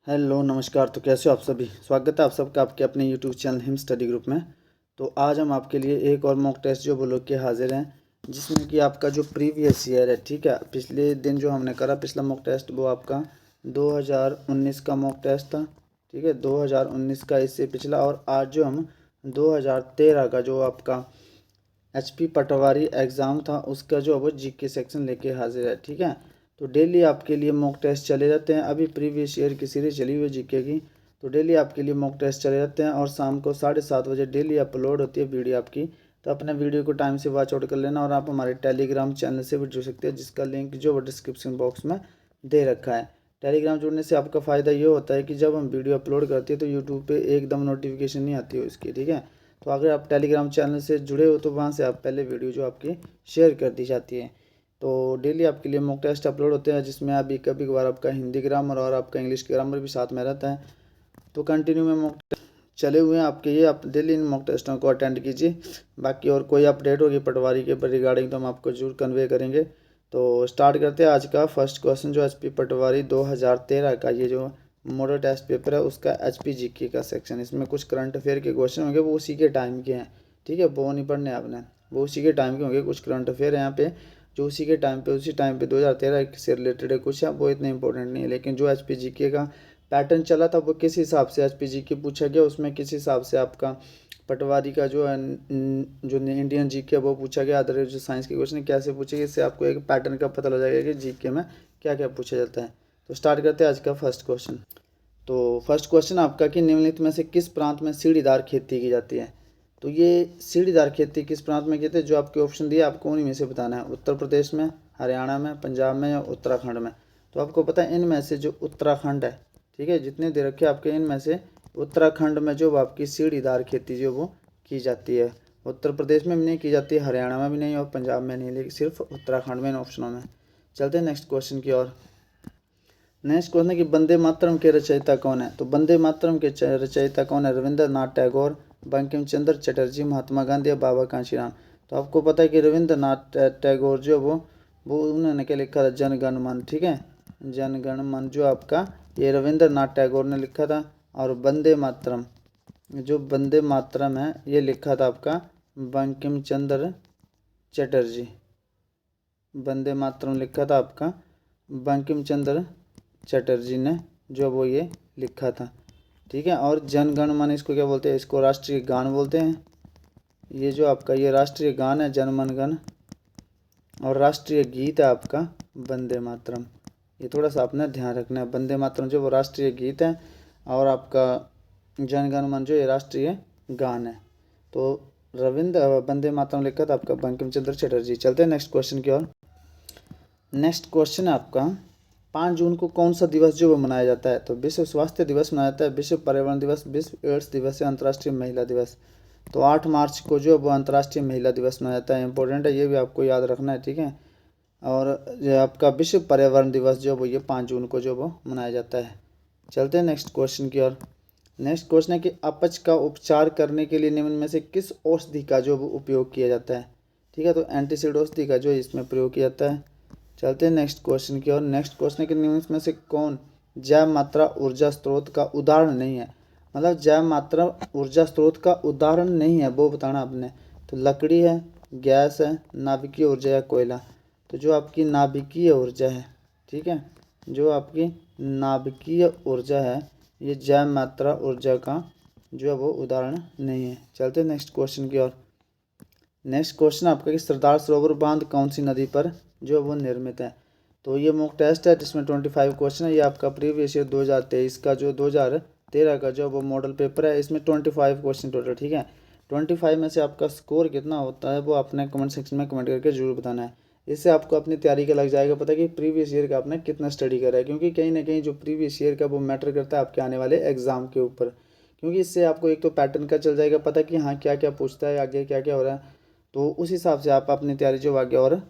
Hello नमस्कार। तो कैसे हो आप सभी। स्वागत है आप सबका आपके अपने YouTube channel him study group में। तो आज हम आपके लिए एक और मॉक टेस्ट जो बोलो के हाजिर हैं, जिसमें कि आपका जो प्रीवियस ईयर है, ठीक है, पिछले दिन जो हमने करा पिछला मॉक टेस्ट वो आपका 2019 का मॉक टेस्ट था। ठीक है, 2019 का इससे पिछला। और आज जो हम 2013 का जो आपका HP पटवारी एग्ज़ाम था उसका जो अब जीके सेक्शन लेके हाजिर है। ठीक है, तो डेली आपके लिए मॉक टेस्ट चले जाते हैं। अभी प्रीवियस ईयर की सीरीज चली हुई है जीके की, तो डेली आपके लिए मॉक टेस्ट चले जाते हैं और शाम को 7:30 बजे डेली अपलोड होती है वीडियो आपकी। तो अपने वीडियो को टाइम से वॉच आउट कर लेना। और आप हमारे टेलीग्राम चैनल से भी जुड़ सकते हैं, जिसका लिंक जो डिस्क्रिप्शन बॉक्स में दे रखा है। टेलीग्राम जुड़ने से आपका फ़ायदा ये होता है कि जब हम वीडियो अपलोड करते हैं तो यूट्यूब पे एकदम नोटिफिकेशन नहीं आती है उसकी। ठीक है, तो अगर आप टेलीग्राम चैनल से जुड़े हो तो वहाँ से आप पहले वीडियो जो आपकी शेयर कर दी जाती है। तो डेली आपके लिए मॉक टेस्ट अपलोड होते हैं, जिसमें अभी कभी कभार आपका हिंदी ग्रामर और आपका इंग्लिश ग्रामर भी साथ में रहता है। तो कंटिन्यू में मॉक टेस्ट चले हुए हैं आपके, ये आप डेली इन मॉक टेस्टों को अटेंड कीजिए। बाकी और कोई अपडेट होगी पटवारी के रिगार्डिंग तो हम आपको जरूर कन्वे करेंगे। तो स्टार्ट करते हैं आज का फर्स्ट क्वेश्चन, जो HP पटवारी 2013 का ये जो मॉडल टेस्ट पेपर है उसका HP जीके का सेक्शन। इसमें कुछ करंट अफेयर के क्वेश्चन होंगे, वो उसी के टाइम के हैं। ठीक है, वो नहीं पढ़ने आपने, वो उसी के टाइम के होंगे। कुछ करंट अफेयर यहाँ पे जो उसी टाइम पे 2013 से रिलेटेड है कुछ है, वो इतने इंपॉर्टेंट नहीं है। लेकिन जो HP जीके का पैटर्न चला था वो किस हिसाब से HP जीके पूछा गया, उसमें किस हिसाब से आपका पटवारी का जो जो इंडियन जीके वो पूछा गया, अदर जो साइंस के क्वेश्चन कैसे पूछेंगे, इससे आपको एक पैटर्न का पता लग जाएगा कि जीके में क्या क्या पूछा जाता है। तो स्टार्ट करते हैं आज का फर्स्ट क्वेश्चन। तो फर्स्ट क्वेश्चन आपका कि निम्नलिखित में से किस प्रांत में सीढ़ीदार खेती की जाती है। तो ये सीढ़ीदार खेती किस प्रांत में की जाती है, जो आपके ऑप्शन दिए आपको उन्हीं में से बताना है। उत्तर प्रदेश में, हरियाणा में, पंजाब में या उत्तराखंड में। तो आपको पता है इनमें से जो उत्तराखंड है, ठीक है, जितने दे रखे आपके इनमें से उत्तराखंड में जो आपकी सीढ़ीदार खेती जो वो की जाती है। उत्तर प्रदेश में भी नहीं की जाती, हरियाणा में भी नहीं और पंजाब में नहीं, लेकिन सिर्फ उत्तराखंड में इन ऑप्शनों में। चलते हैं नेक्स्ट क्वेश्चन की ओर। नेक्स्ट क्वेश्चन है कि वंदे मातरम के रचयिता कौन है। तो वंदे मातरम के रचयिता कौन है। रविंद्रनाथ टैगोर, बंकिम चंद्र चटर्जी, महात्मा गांधी या बाबा कांशीराम। तो आपको पता है कि रविंद्रनाथ टैगोर जो वो उन्होंने क्या लिखा था, जनगण मन। ठीक है, जनगण मन जो आपका ये रविंद्रनाथ टैगोर ने लिखा था। और वंदे मातरम, जो वंदे मातरम है ये लिखा था आपका बंकिम चंद्र चटर्जी। वंदे मातरम लिखा था आपका बंकिम चंद्र चटर्जी ने जो वो ये लिखा था। ठीक है, और जनगण मन इसको क्या बोलते हैं, इसको राष्ट्रीय गान बोलते हैं। ये जो आपका ये राष्ट्रीय गान है जनमन गण, और राष्ट्रीय गीत है आपका वंदे मातरम। ये थोड़ा सा आपने ध्यान रखना है। वंदे मातरम जो वो राष्ट्रीय गीत है और आपका जनगण मन जो ये राष्ट्रीय गान है। तो वंदे मातरम लिखा था आपका बंकिम चंद्र चटर्जी। चलते हैं नेक्स्ट क्वेश्चन की ओर। नेक्स्ट क्वेश्चन है आपका 5 जून को कौन सा दिवस जो वो मनाया जाता है। तो विश्व स्वास्थ्य दिवस मनाया जाता है, विश्व पर्यावरण दिवस, विश्व एड्स दिवस या अंतर्राष्ट्रीय महिला दिवस। तो 8 मार्च को जो वो अंतर्राष्ट्रीय महिला दिवस मनाया जाता है। इंपॉर्टेंट है, ये भी आपको याद रखना है। ठीक है, और ये आपका विश्व पर्यावरण दिवस जो वो ये 5 जून को जो वो मनाया जाता है। चलते हैं नेक्स्ट क्वेश्चन की ओर। नेक्स्ट क्वेश्चन है कि अपच का उपचार करने के लिए निम्न में से किस औषधि का जो वो उपयोग किया जाता है। ठीक है, तो एंटीसीड औषधि का जो इसमें प्रयोग किया जाता है। चलते हैं नेक्स्ट क्वेश्चन की ओर। नेक्स्ट क्वेश्चन है कि निम्न में से कौन जैव मात्रा ऊर्जा स्रोत का उदाहरण नहीं है। मतलब जैव मात्रा ऊर्जा स्रोत का उदाहरण नहीं है, वो बताना आपने। तो लकड़ी है, गैस है, नाभिकीय ऊर्जा या कोयला। तो जो आपकी नाभिकीय ऊर्जा है, ठीक है, जो आपकी नाभिकीय ऊर्जा है ये जैव मात्रा ऊर्जा का जो है वो उदाहरण नहीं है। चलते हैं नेक्स्ट क्वेश्चन की ओर। नेक्स्ट क्वेश्चन आपका कि सरदार सरोवर बांध कौन सी नदी पर जो वो निर्मित है। तो ये मॉक टेस्ट है जिसमें 25 क्वेश्चन है। ये आपका प्रीवियस ईयर 2023 का जो 2013 का जो वो मॉडल पेपर है, इसमें 25 क्वेश्चन टोटल। ठीक है, 25 में से आपका स्कोर कितना होता है वो आपने कमेंट सेक्शन में कमेंट करके जरूर बताना है। इससे आपको अपनी तैयारी का लग जाएगा पता कि प्रीवियस ईयर का आपने कितना स्टडी करा है, क्योंकि कहीं ना कहीं जो प्रीवियस ईयर का वो मैटर करता है आपके आने वाले एग्जाम के ऊपर। क्योंकि इससे आपको एक तो पैटर्न का चल जाएगा पता कि हाँ क्या क्या पूछता है, आगे क्या क्या हो रहा है। तो उस हिसाब से आप अपनी तैयारी जो आगे और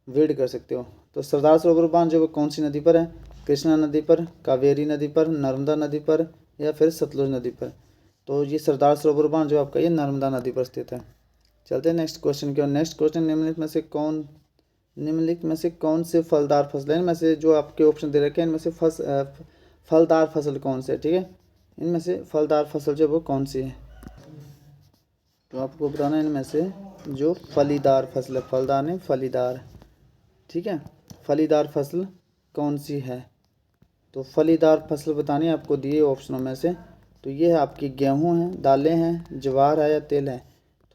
रीड कर सकते हो। तो सरदार सरोवर बांध जो कौन सी नदी पर है, कृष्णा नदी पर, कावेरी नदी पर, नर्मदा नदी पर या फिर सतलुज नदी पर। तो ये सरदार सरोवर बांध जो आपका ये नर्मदा नदी पर स्थित है। चलते हैं नेक्स्ट क्वेश्चन की ओर। नेक्स्ट क्वेश्चन निम्नलिखित में से कौन से फलदार फसलें, इनमें से जो आपके ऑप्शन दे रखे हैं इनमें से फलदार फसल कौन से है, ठीक है, इनमें से फलदार फसल जो वो कौन सी है, तो आपको बताना है इनमें से जो फलीदार फसल है, फलदार नहीं फलीदार, ठीक है, फलीदार फसल कौन सी है। तो फलीदार फसल बतानी है आपको दिए ऑप्शनों में से, तो ये है आपकी गेहूं है, दालें हैं, ज्वार है या तिल है।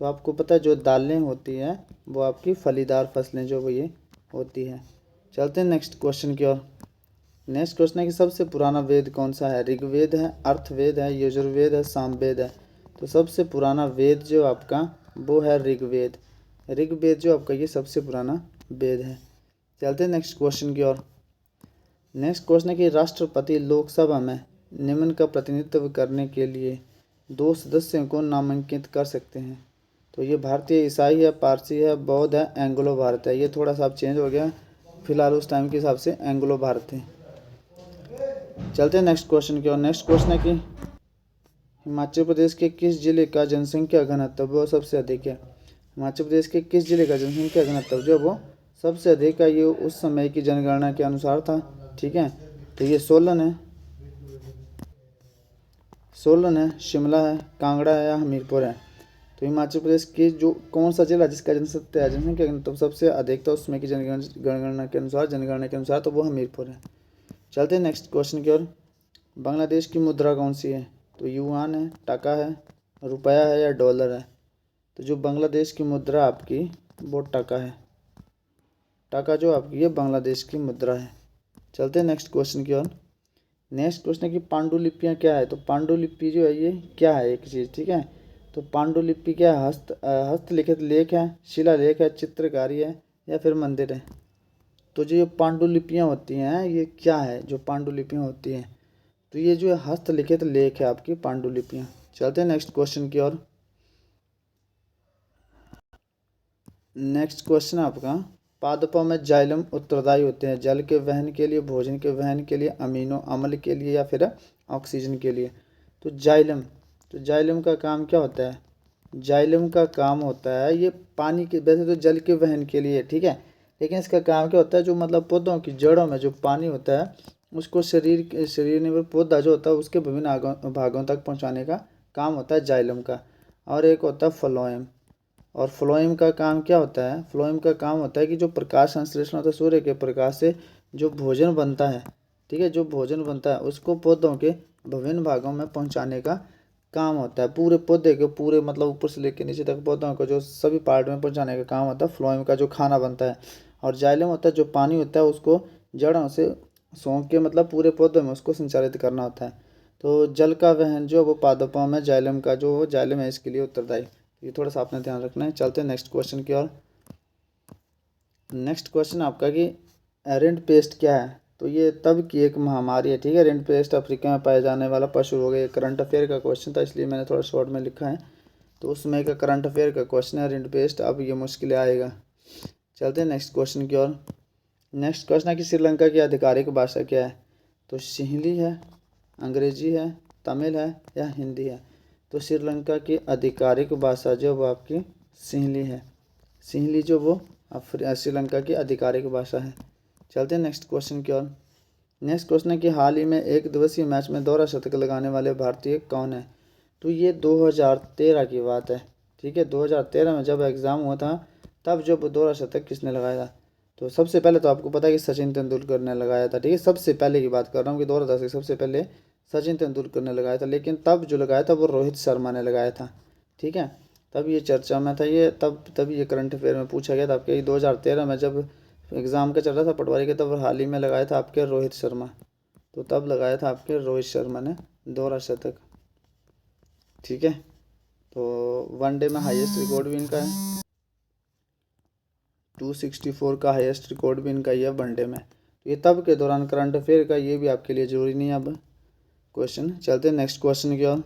तो आपको पता है जो दालें होती हैं वो आपकी फलीदार फसलें जो वो ये होती है। चलते हैं नेक्स्ट क्वेश्चन की ओर। नेक्स्ट क्वेश्चन है कि सबसे पुराना वेद कौन सा है, ऋग्वेद है, अर्थवेद है, यजुर्वेद है, सामवेद है। तो सबसे पुराना वेद जो आपका वो है ऋग्वेद। ऋग्वेद जो आपका ये सबसे पुराना वेद है। चलते हैं नेक्स्ट क्वेश्चन की ओर। नेक्स्ट क्वेश्चन है कि राष्ट्रपति लोकसभा में निम्न का प्रतिनिधित्व करने के लिए 2 सदस्यों को नामांकित कर सकते हैं। तो ये भारतीय, ईसाई है, पारसी है, बौद्ध है, एंग्लो भारत है। ये थोड़ा सा अब चेंज हो गया, फिलहाल उस टाइम के हिसाब से एंग्लो भारत है। चलते हैं नेक्स्ट क्वेश्चन की ओर। नेक्स्ट क्वेश्चन है कि हिमाचल प्रदेश के किस जिले का जनसंख्या घनत्व वो सबसे अधिक है। हिमाचल प्रदेश के किस जिले का जनसंख्या घनत्व जो वो सबसे अधिक है, ये उस समय की जनगणना के अनुसार था, ठीक है। तो ये सोलन है, शिमला है, कांगड़ा है या हमीरपुर है। तो हिमाचल प्रदेश के जो कौन सा जिला जिसका जनसंख्या घनत्व सबसे अधिक था उसमें की जनगणना के अनुसार तो वो हमीरपुर है। चलते हैं नेक्स्ट क्वेश्चन की ओर। बांग्लादेश की मुद्रा कौन सी है, तो युआन है, टका है, रुपया है या डॉलर है। तो जो बांग्लादेश की मुद्रा आपकी वो टका है, टका जो आपकी ये बांग्लादेश की मुद्रा है। चलते हैं नेक्स्ट क्वेश्चन की ओर। नेक्स्ट क्वेश्चन है कि पांडुलिपियाँ क्या है। तो पांडुलिपि जो है ये क्या है एक चीज़, ठीक है। तो पांडुलिपि क्या है, हस्तलिखित लेख है, शिलालेख है, चित्रकारी है या फिर मंदिर है। तो जो ये पांडुलिपियाँ होती हैं ये क्या है, जो पांडुलिपियाँ होती हैं तो ये जो है हस्तलिखित लेख है आपकी पांडुलिपियाँ। चलते हैं नेक्स्ट क्वेश्चन की ओर। नेक्स्ट क्वेश्चन आपका, पादपों में जाइलम उत्तरदायी होते हैं जल के वहन के लिए, भोजन के वहन के लिए, अमीनो अम्ल के लिए या फिर ऑक्सीजन के लिए। तो जाइलम का काम क्या होता है, जाइलम का काम होता है ये पानी के, वैसे तो जल के वहन के लिए, ठीक है, लेकिन इसका काम क्या होता है जो मतलब पौधों की जड़ों में जो पानी होता है उसको शरीर में पौधा जो होता है उसके विभिन्न भागों तक पहुंचाने का काम होता है जाइलम का। और एक होता है फ्लोएम। और फ्लोएम का काम क्या होता है, फ्लोएम का काम होता है कि जो प्रकाश संश्लेषण होता है सूर्य के प्रकाश से जो भोजन बनता है, ठीक है, जो भोजन बनता है उसको पौधों के विभिन्न भागों में पहुंचाने का काम होता है। पूरे पौधे के पूरे मतलब ऊपर से लेकर नीचे तक पौधों को जो सभी पार्ट में पहुंचाने का काम होता है फ्लोएम का, जो खाना बनता है। और जाइलम होता है जो पानी होता है उसको जड़ों से सोख के मतलब पूरे पौधे में उसको संचारित करना होता है। तो जल का वहन जो वो पादपों में जाइलम का जो जाइलम है इसके लिए उत्तरदायी। ये थोड़ा सा आपने ध्यान रखना है। चलते हैं नेक्स्ट क्वेश्चन की ओर। नेक्स्ट क्वेश्चन आपका कि रिंड पेस्ट क्या है। तो ये तब की एक महामारी है, ठीक है। रिंड पेस्ट अफ्रीका में पाए जाने वाला पशु हो गया। करंट अफेयर का क्वेश्चन था इसलिए मैंने थोड़ा शॉर्ट में लिखा है, तो उसमें का करंट अफेयर का क्वेश्चन है रिंड पेस्ट। अब ये मुश्किल आएगा। चलते हैं नेक्स्ट क्वेश्चन की ओर। नेक्स्ट क्वेश्चन है कि श्रीलंका की आधिकारिक भाषा क्या है। तो सिंहली है, अंग्रेजी है, तमिल है या हिंदी है। तो श्रीलंका की आधिकारिक भाषा जो वो आपकी सिंहली है। सिंहली जो वो श्रीलंका की आधिकारिक भाषा है। चलते हैं नेक्स्ट क्वेश्चन की ओर। नेक्स्ट क्वेश्चन है कि हाल ही में एक दिवसीय मैच में दोहरा शतक लगाने वाले भारतीय कौन है। तो ये 2013 की बात है, ठीक है। 2013 में जब एग्ज़ाम हुआ था तब जो दोहरा शतक किसने लगाया था। तो सबसे पहले तो आपको पता है कि सचिन तेंदुलकर ने लगाया था, ठीक है। सबसे पहले की बात कर रहा हूँ कि 2010 सबसे पहले सचिन तेंदुलकर ने लगाया था, लेकिन तब जो लगाया था वो रोहित शर्मा ने लगाया था, ठीक है। तब ये चर्चा में था ये, तब ये करंट अफेयर में पूछा गया था आपके 2013 में जब एग्ज़ाम का चल रहा था पटवारी के, तब हाल ही में लगाया था आपके रोहित शर्मा। तो तब लगाया था आपके रोहित शर्मा ने दोहरा शतक, ठीक है। तो वनडे में हाईएस्ट रिकॉर्ड भी इनका है, 264 का हाईएस्ट रिकॉर्ड भी इनका ही है वनडे में। तो ये तब के दौरान करंट अफेयर का, ये भी आपके लिए जरूरी नहीं है अब क्वेश्चन। चलते हैं नेक्स्ट क्वेश्चन की ओर।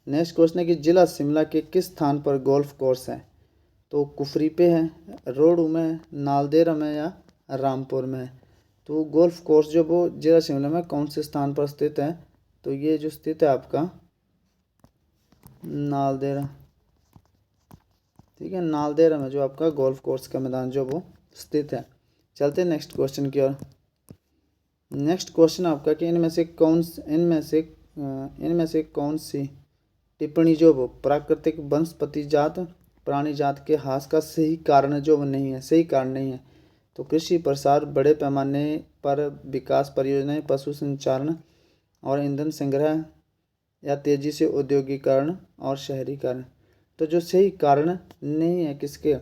नेक्स्ट क्वेश्चन है कि जिला शिमला के किस स्थान पर गोल्फ कोर्स है। तो कुफरी पे है, रोडू में है, नालदेहरा में या रामपुर में है। तो गोल्फ कोर्स जो वो जिला शिमला में कौन से स्थान पर स्थित है। तो ये जो स्थित है आपका नालदेहरा, ठीक है। नालदेहरा में जो आपका गोल्फ कोर्स का मैदान जो वो स्थित है। चलते हैं नेक्स्ट क्वेश्चन की ओर। नेक्स्ट क्वेश्चन आपका कि इनमें से कौन सी टिप्पणी जो वो प्राकृतिक वनस्पति जात प्राणी जात के ह्रास का सही कारण जो वो नहीं है, सही कारण नहीं है। तो कृषि प्रसार, बड़े पैमाने पर विकास परियोजनाएं, पशु संचारण और ईंधन संग्रह, या तेजी से औद्योगिकरण और शहरीकरण। तो जो सही कारण नहीं है किसके,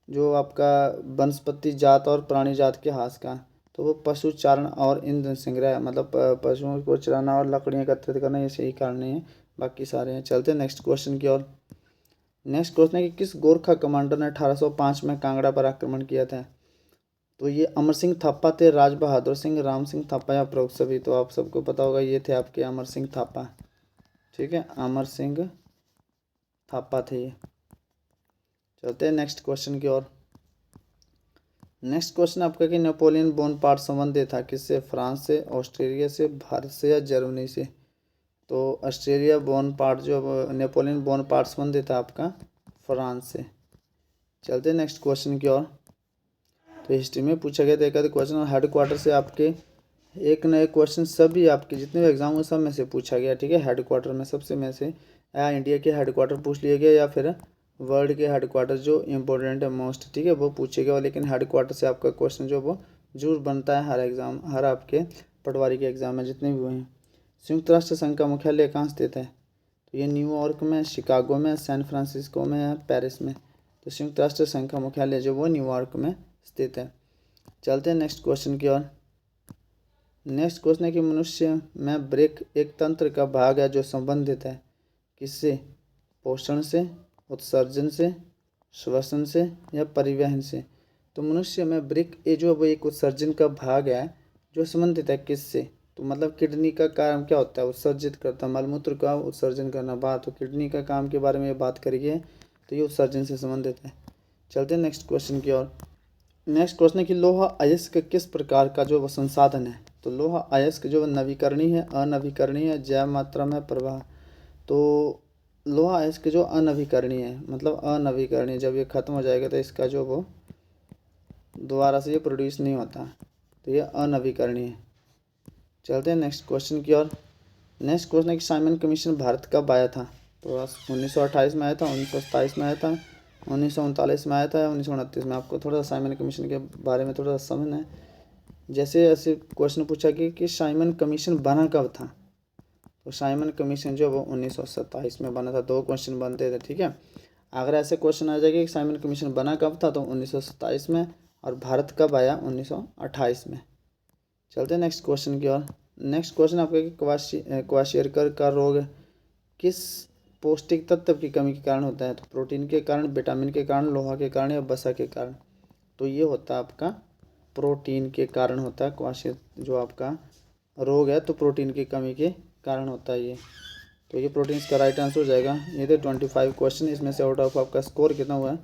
जो आपका वनस्पति जात और प्राणी जात के ह्रास का, तो वो पशु चारण और ईंधन संग्रह, मतलब पशुओं को चराना और लकड़ियाँ एकत्रित करना, ये सही कारण नहीं है, बाकी सारे हैं। चलते हैं नेक्स्ट क्वेश्चन की ओर। नेक्स्ट क्वेश्चन है कि किस गोरखा कमांडर ने 1805 में कांगड़ा पर आक्रमण किया था। तो ये अमर सिंह थापा थे, राज बहादुर सिंह, राम सिंह थापा या प्रमुख सभी। तो आप सबको पता होगा ये थे आपके अमर सिंह थापा। ठीक है, अमर सिंह थापा थे ये। चलते हैं नेक्स्ट क्वेश्चन की ओर। नेक्स्ट क्वेश्चन आपका कि नेपोलियन बोनापार्ट संबंधित था किससे, फ्रांस से, ऑस्ट्रेलिया से, भारत से या जर्मनी से। तो ऑस्ट्रेलिया बोनापार्ट जो नेपोलियन बोनापार्ट संबंधित था आपका फ्रांस से। चलते हैं नेक्स्ट क्वेश्चन की ओर। तो हिस्ट्री में पूछा गया था एक आध क्वेश्चन, और हेड क्वार्टर से आपके एक न एक क्वेश्चन सभी आपके जितने भी एग्जाम हुए सब में से पूछा गया। ठीक है, हेड क्वार्टर में सबसे में से या इंडिया के हेड क्वार्टर पूछ लिया गया, या फिर वर्ल्ड के हेड क्वार्टर जो इम्पोर्टेंट है मोस्ट, ठीक है, वो पूछेगा। लेकिन हेड क्वार्टर से आपका क्वेश्चन जो वो जरूर बनता है हर एग्ज़ाम, हर आपके पटवारी के एग्ज़ाम में जितने भी हुए हैं। संयुक्त राष्ट्र संघ का मुख्यालय कहाँ स्थित है। तो ये न्यूयॉर्क में, शिकागो में, सैन फ्रांसिस्को में या पेरिस में। तो संयुक्त राष्ट्र संघ का मुख्यालय जो वो न्यूयॉर्क में स्थित है। चलते हैं नेक्स्ट क्वेश्चन की ओर। नेक्स्ट क्वेश्चन है कि मनुष्य में ब्रेक एक तंत्र का भाग है जो संबंधित है किससे, पोषण से, उत्सर्जन से, श्वसन से या परिवहन से। तो मनुष्य में ब्रेक ये जो वो एक उत्सर्जन का भाग है जो संबंधित है किससे। तो मतलब किडनी का काम क्या होता है, उत्सर्जित करता है, मलमूत्र का उत्सर्जन करना। बात तो किडनी का काम के बारे में बात करिए, तो ये उत्सर्जन से संबंधित है। चलते हैं नेक्स्ट क्वेश्चन की ओर। नेक्स्ट क्वेश्चन है कि लोहा अयस्क किस प्रकार का जो संसाधन है। तो लोहा अयस्क जो नवीकरणीय है, अनवीकरणीय है, जैव मात्रा में प्रवाह। तो लोहा अयस्क जो अनवीकरणीय है, मतलब अनवीकरणीय, जब ये ख़त्म हो जाएगा तो इसका जो वो दोबारा से ये प्रोड्यूस नहीं होता, तो ये अनवीकरणीय है। चलते हैं नेक्स्ट क्वेश्चन की ओर। नेक्स्ट क्वेश्चन है कि साइमन कमीशन भारत कब आया था। तो 1928 में आया था, 1927 में आया था, 1939 में आया था, 1929 में। आपको थोड़ा सा साइमन कमीशन के बारे में थोड़ा सा समझना है। जैसे ऐसे क्वेश्चन पूछा कि साइमन कमीशन बना कब था। तो साइमन कमीशन जो वो 1927 में बना था। दो क्वेश्चन बनते थे, ठीक है। अगर ऐसे क्वेश्चन आ जाएगा कि साइमन कमीशन बना कब था, तो 1927 में, और भारत कब आया, 1928 में। चलते हैं नेक्स्ट क्वेश्चन की ओर। नेक्स्ट क्वेश्चन आपका कि क्वाशियरकर का रोग किस पौष्टिक तत्व की कमी के कारण होता है। तो प्रोटीन के कारण, विटामिन के कारण, लोहा के कारण या वसा के कारण। तो ये होता है आपका प्रोटीन के कारण होता है क्वाशियर जो आपका रोग है, तो प्रोटीन की कमी के कारण होता है ये। तो ये प्रोटीन का राइट आंसर हो जाएगा। ये थे 25 क्वेश्चन। इसमें से आउट ऑफ आपका स्कोर कितना हुआ है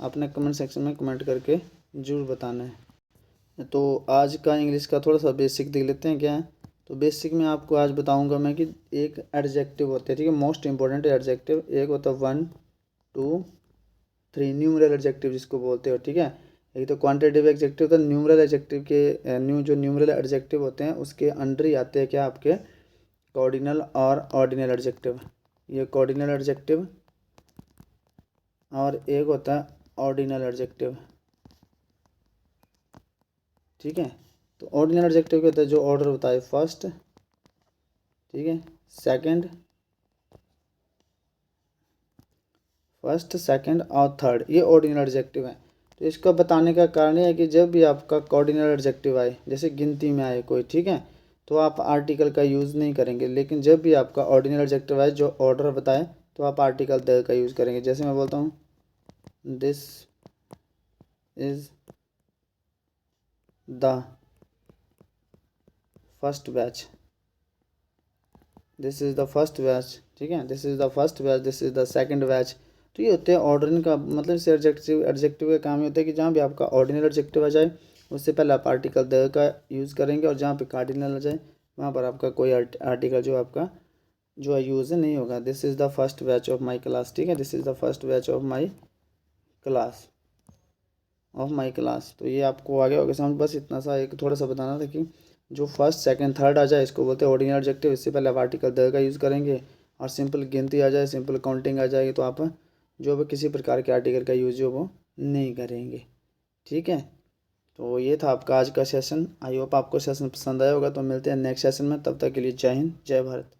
आपने कमेंट सेक्शन में कमेंट करके जरूर बताना है। तो आज का इंग्लिश का थोड़ा सा बेसिक देख लेते हैं क्या है। तो बेसिक में आपको आज बताऊंगा मैं कि एक एडजेक्टिव होते हैं, ठीक है, मोस्ट इंपॉर्टेंट एडजेक्टिव। एक होता है 1 2 3 न्यूमरल एडजेक्टिव जिसको बोलते हो, ठीक है। एक तो क्वांटिटेटिव एडजेक्टिव होता है। न्यूमरल एडजेक्टिव के जो न्यूमरल एडजेक्टिव होते हैं उसके अंडर ही आते हैं क्या आपके कॉर्डिनल और ऑर्डिनल एडजेक्टिव। ये कॉर्डिनल एडजेक्टिव और एक होता है ऑर्डिनल एडजेक्टिव, ठीक है। तो ऑर्डिनल एडजेक्टिव क्या होता है, जो ऑर्डर होता है फर्स्ट, ठीक है, सेकंड, फर्स्ट सेकंड और थर्ड, ये ऑर्डिनल एडजेक्टिव है। तो इसका बताने का कारण ये है कि जब भी आपका कॉर्डिनल एडजेक्टिव आए, जैसे गिनती में आए कोई, ठीक है, तो आप आर्टिकल का यूज़ नहीं करेंगे। लेकिन जब भी आपका ऑर्डिनल एडजेक्टिव आए जो ऑर्डर बताए, तो आप आर्टिकल द का यूज़ करेंगे। जैसे मैं बोलता हूँ this is the first batch, this is the first batch, ठीक है, this is the first batch, this is the second batch. तो ये होते हैं ऑर्डरिंग का, मतलब इस एडजेक्टिव का काम ये होता है कि जहाँ भी आपका ऑर्डिनल एडजेक्टिव आ जाए उससे पहले आप आर्टिकल द का यूज़ करेंगे, और जहाँ पे कार्डिनल आ जाए वहाँ पर आपका कोई आर्टिकल जो आपका जो है यूज़ नहीं होगा। This is the first batch of my class, ठीक है, this is the first batch of my class. तो ये आपको आगे होगा समझ। बस इतना सा एक थोड़ा सा बताना था कि जो फर्स्ट सेकंड थर्ड आ जाए इसको बोलते हैं ऑर्डिनल एडजेक्टिव। इससे पहले आप आर्टिकल द का यूज़ करेंगे और सिंपल गिनती आ जाए, सिंपल काउंटिंग आ जाएगी तो आप जो भी किसी प्रकार के आर्टिकल का यूज़ जो वो नहीं करेंगे। ठीक है, तो ये था आपका आज का सेशन। आई होप आपको सेशन पसंद आया होगा। तो मिलते हैं नेक्स्ट सेशन में, तब तक के लिए जय हिंद जय भारत।